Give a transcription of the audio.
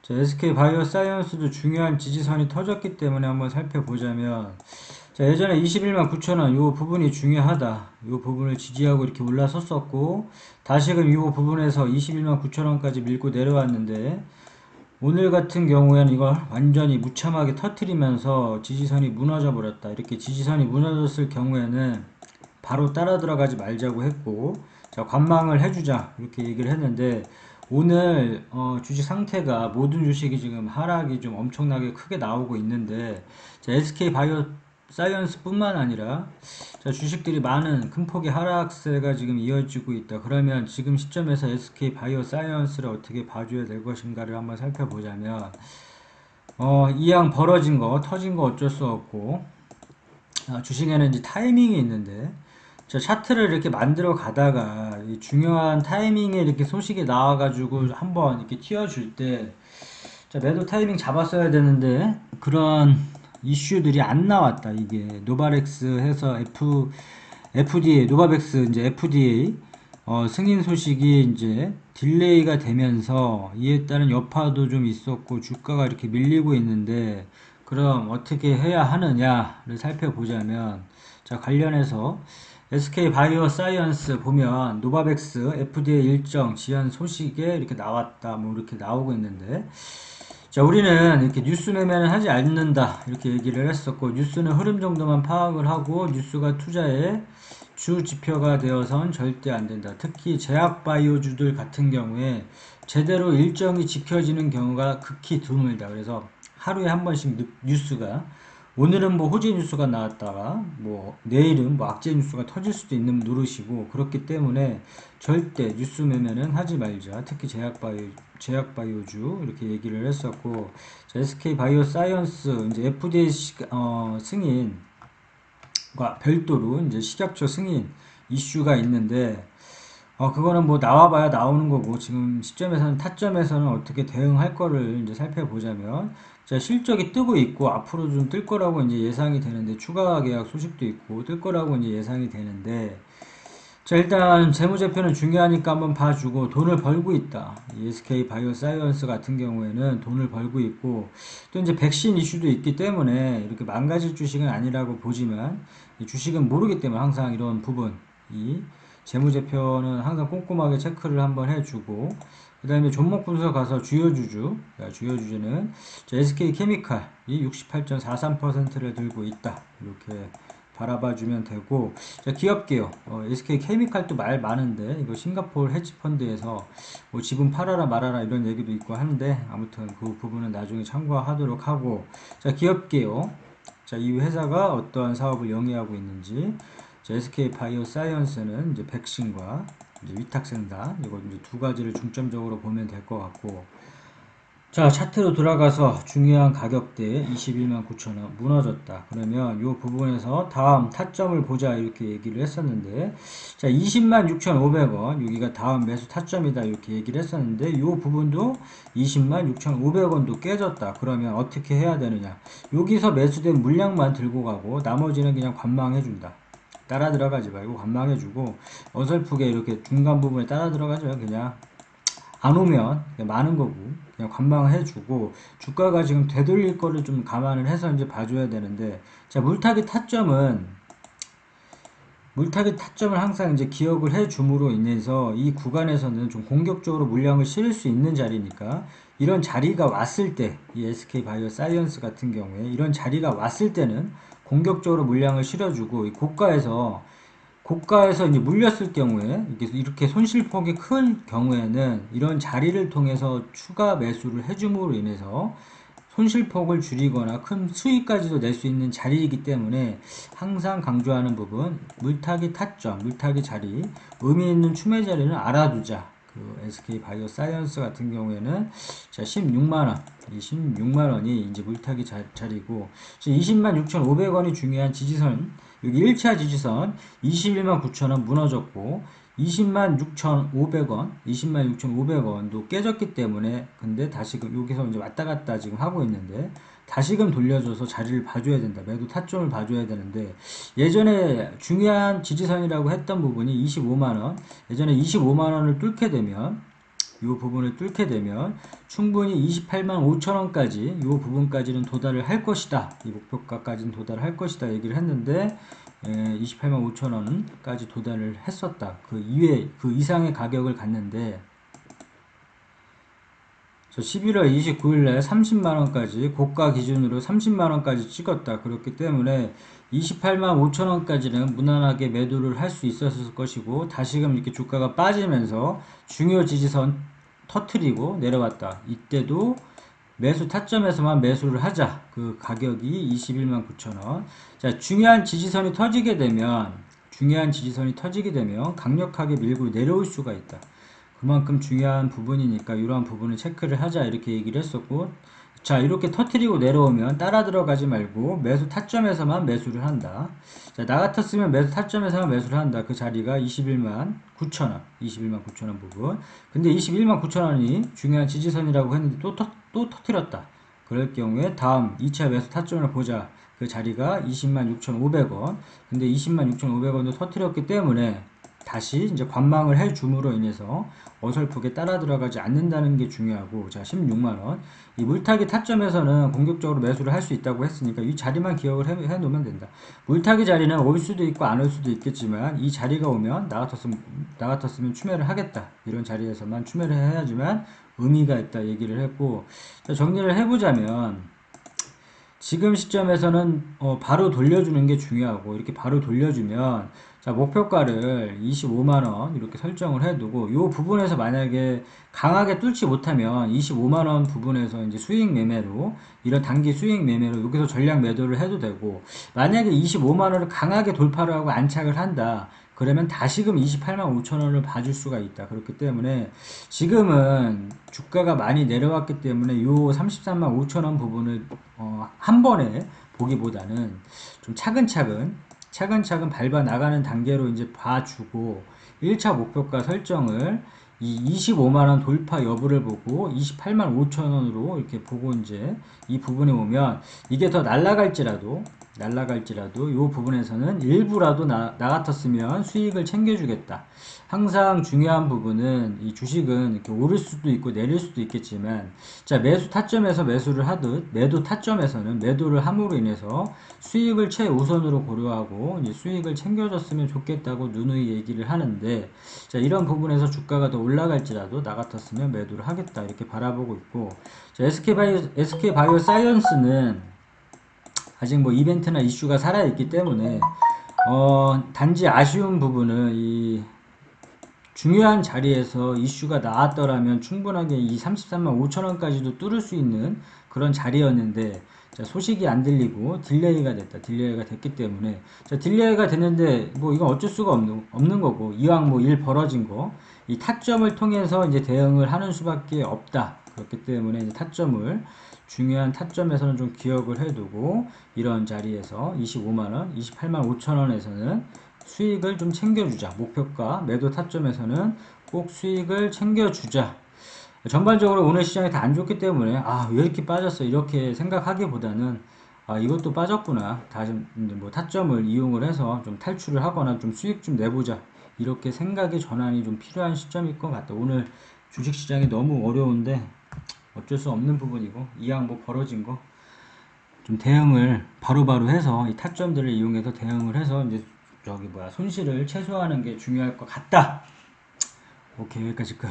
자, SK바이오사이언스도 중요한 지지선이 터졌기 때문에 한번 살펴보자면, 자, 예전에 21만 9천원 요 부분이 중요하다. 요 부분을 지지하고 이렇게 올라섰었고, 다시금 요 부분에서 21만 9천원까지 밀고 내려왔는데, 오늘 같은 경우에는 이걸 완전히 무참하게 터트리면서 지지선이 무너져 버렸다. 이렇게 지지선이 무너졌을 경우에는 바로 따라 들어가지 말자고 했고, 자, 관망을 해주자 이렇게 얘기를 했는데, 오늘 주식 상태가 모든 주식이 지금 하락이 좀 엄청나게 크게 나오고 있는데, 자, SK 바이오 사이언스 뿐만 아니라 자, 주식들이 많은 큰 폭의 하락세가 지금 이어지고 있다. 그러면 지금 시점에서 SK 바이오 사이언스를 어떻게 봐줘야 될 것인가를 한번 살펴보자면, 이왕 벌어진 거 터진 거 어쩔 수 없고, 주식에는 이제 타이밍이 있는데, 저 차트를 이렇게 만들어 가다가 이 중요한 타이밍에 이렇게 소식이 나와가지고 한번 이렇게 튀어줄 때, 자, 매도 타이밍 잡았어야 되는데 그런 이슈들이 안 나왔다. 이게 노바렉스 해서 FDA 노바백스 이제 FDA 승인 소식이 이제 딜레이가 되면서 이에 따른 여파도 좀 있었고 주가가 이렇게 밀리고 있는데, 그럼 어떻게 해야 하느냐를 살펴보자면, 자, 관련해서 SK 바이오 사이언스 보면 노바백스 FDA 일정 지연 소식에 이렇게 나왔다 뭐 이렇게 나오고 있는데, 자, 우리는 이렇게 뉴스 매매는 하지 않는다 이렇게 얘기를 했었고, 뉴스는 흐름 정도만 파악을 하고 뉴스가 투자의 주 지표가 되어선 절대 안 된다. 특히 제약바이오주들 같은 경우에 제대로 일정이 지켜지는 경우가 극히 드물다. 그래서 하루에 한 번씩 뉴스가, 오늘은 뭐 호재 뉴스가 나왔다가 뭐 내일은 뭐 악재 뉴스가 터질 수도 있는 노릇이고, 그렇기 때문에 절대 뉴스 매매는 하지 말자. 특히 제약바이오주 이렇게 얘기를 했었고, 자, SK 바이오 사이언스 이제 FDA 승인과 별도로 이제 식약처 승인 이슈가 있는데, 그거는 뭐 나와봐야 나오는 거고, 지금 시점에서는 타점에서는 어떻게 대응할 거를 이제 살펴보자면, 자, 실적이 뜨고 있고 앞으로 좀 뜰 거라고 이제 예상이 되는데, 추가 계약 소식도 있고 뜰 거라고 이제 예상이 되는데, 자, 일단 재무제표는 중요하니까 한번 봐주고, 돈을 벌고 있다. 이 SK 바이오 사이언스 같은 경우에는 돈을 벌고 있고, 또 이제 백신 이슈도 있기 때문에 이렇게 망가질 주식은 아니라고 보지만, 이 주식은 모르기 때문에 항상 이런 부분, 이 재무제표는 항상 꼼꼼하게 체크를 한번 해주고, 그 다음에 종목 분석 가서 주요주주는 SK케미칼이 68.43%를 들고 있다. 이렇게 바라봐주면 되고, 자, 기업게요. SK케미칼도 말 많은데, 이거 싱가포르 헤지펀드에서 뭐 지분 팔아라 말아라 이런 얘기도 있고 하는데, 아무튼 그 부분은 나중에 참고하도록 하고, 자, 기업게요. 자, 이 회사가 어떠한 사업을 영위하고 있는지, 자, SK 바이오 사이언스는 이제 백신과 이제 위탁 생산, 이거 이제 두 가지를 중점적으로 보면 될 것 같고, 자, 차트로 돌아가서 중요한 가격대 21만 9천원 무너졌다. 그러면 이 부분에서 다음 타점을 보자 이렇게 얘기를 했었는데, 자, 20만 6,500원 여기가 다음 매수 타점이다 이렇게 얘기를 했었는데, 이 부분도 20만 6,500원도 깨졌다. 그러면 어떻게 해야 되느냐? 여기서 매수된 물량만 들고 가고 나머지는 그냥 관망해준다. 따라 들어가지 말고 관망해주고, 어설프게 이렇게 중간 부분에 따라 들어가지 말고 그냥 안 오면 그냥 많은 거고 그냥 관망해주고, 주가가 지금 되돌릴 거를 좀 감안을 해서 이제 봐줘야 되는데, 자, 물타기 타점을 항상 이제 기억을 해줌으로 인해서 이 구간에서는 좀 공격적으로 물량을 실을 수 있는 자리니까, 이런 자리가 왔을 때, 이 SK 바이오 사이언스 같은 경우에 이런 자리가 왔을 때는 공격적으로 물량을 실어주고, 이 고가에서 이제 물렸을 경우에 이렇게 손실폭이 큰 경우에는 이런 자리를 통해서 추가 매수를 해줌으로 인해서 손실폭을 줄이거나 큰 수익까지도 낼 수 있는 자리이기 때문에, 항상 강조하는 부분, 물타기 타점, 물타기 자리, 의미 있는 추매 자리는 알아두자. 그 SK 바이오 사이언스 같은 경우에는 자, 16만원, 이 16만원이 이제 물타기 자리고, 20만 6,500원이 중요한 지지선, 여기 1차 지지선 21만 9천원 무너졌고, 20만 6,500원, 20만 6,500원도 깨졌기 때문에, 근데 다시금 여기서 이제 왔다 갔다 지금 하고 있는데, 다시금 돌려줘서 자리를 봐줘야 된다. 매도 타점을 봐줘야 되는데, 예전에 중요한 지지선이라고 했던 부분이 25만원, 예전에 25만원을 뚫게 되면 이 부분을 뚫게 되면 충분히 28만 5천 원까지 이 부분까지는 도달을 할 것이다. 이 목표가까지는 도달할 것이다 얘기를 했는데 28만 5천 원까지 도달을 했었다. 그 이외 그 이상의 가격을 갔는데 11월 29일날 30만원까지 고가 기준으로 30만원까지 찍었다. 그렇기 때문에 28만 5천원까지는 무난하게 매도를 할 수 있었을 것이고 다시금 이렇게 주가가 빠지면서 중요 지지선 터트리고 내려왔다. 이때도 매수 타점에서만 매수를 하자. 그 가격이 21만 9천원. 자, 중요한 지지선이 터지게 되면 강력하게 밀고 내려올 수가 있다. 그만큼 중요한 부분이니까 이러한 부분을 체크를 하자 이렇게 얘기를 했었고, 자 이렇게 터트리고 내려오면 따라 들어가지 말고 매수 타점에서만 매수를 한다. 자, 나 같았으면 매수 타점에서만 매수를 한다. 그 자리가 21만 9천원 21만 9천원 부분. 근데 21만 9천원이 중요한 지지선이라고 했는데 또 터트렸다. 그럴 경우에 다음 2차 매수 타점을 보자. 그 자리가 20만 6,500원. 근데 20만 6,500원도 터트렸기 때문에 다시 이제 관망을 해줌으로 인해서 어설프게 따라 들어가지 않는다는 게 중요하고, 자 16만원 이 물타기 타점에서는 공격적으로 매수를 할 수 있다고 했으니까 이 자리만 기억을 해 놓으면 된다. 물타기 자리는 올 수도 있고 안 올 수도 있겠지만 이 자리가 오면 나 같았으면 추매를 하겠다. 이런 자리에서만 추매를 해야지만 의미가 있다 얘기를 했고, 자, 정리를 해보자면 지금 시점에서는 바로 돌려주는 게 중요하고, 이렇게 바로 돌려주면 자 목표가를 25만원 이렇게 설정을 해두고 이 부분에서 만약에 강하게 뚫지 못하면 25만원 부분에서 이제 수익 매매로, 이런 단기 수익 매매로 여기서 전략 매도를 해도 되고, 만약에 25만원을 강하게 돌파를 하고 안착을 한다 그러면 다시금 28만 5천원을 봐줄 수가 있다. 그렇기 때문에 지금은 주가가 많이 내려왔기 때문에 요 33만 5천원 부분을 한 번에 보기보다는 좀 차근차근 밟아 나가는 단계로 이제 봐주고, 1차 목표가 설정을 이 25만원 돌파 여부를 보고 28만 5천원으로 이렇게 보고 이제 이 부분에 오면 이게 더 날아갈지라도 이 부분에서는 일부라도 나 같았으면 수익을 챙겨주겠다. 항상 중요한 부분은 이 주식은 이렇게 오를 수도 있고 내릴 수도 있겠지만, 자 매수 타점에서 매수를 하듯 매도 타점에서는 매도를 함으로 인해서 수익을 최우선으로 고려하고 이제 수익을 챙겨줬으면 좋겠다고 누누이 얘기를 하는데, 자 이런 부분에서 주가가 더 올라갈지라도 나 같았으면 매도를 하겠다 이렇게 바라보고 있고, 자 SK바이오 사이언스는 아직 뭐 이벤트나 이슈가 살아있기 때문에 단지 아쉬운 부분은 이 중요한 자리에서 이슈가 나왔더라면 충분하게 이 33만 5천원까지도 뚫을 수 있는 그런 자리였는데, 자 소식이 안 들리고 딜레이가 됐기 때문에, 자 딜레이가 됐는데 뭐 이건 어쩔 수가 없는 거고, 이왕 뭐 일 벌어진 거 이 타점을 통해서 이제 대응을 하는 수밖에 없다. 그렇기 때문에 이제 중요한 타점에서는 좀 기억을 해두고, 이런 자리에서 25만원 28만 5천원에서는 수익을 좀 챙겨주자. 목표가 매도 타점에서는 꼭 수익을 챙겨주자. 전반적으로 오늘 시장이 다 안 좋기 때문에 왜 이렇게 빠졌어 이렇게 생각하기보다는 이것도 빠졌구나, 다시 뭐 타점을 이용을 해서 좀 탈출을 하거나 좀 수익 좀 내보자, 이렇게 생각의 전환이 좀 필요한 시점일 것 같다. 오늘 주식시장이 너무 어려운데 어쩔 수 없는 부분이고, 이왕 뭐 벌어진 거 좀 대응을 바로바로 해서 이 타점들을 이용해서 대응을 해서 이제 손실을 최소화하는 게 중요할 것 같다. 오케이, 여기까지 끝.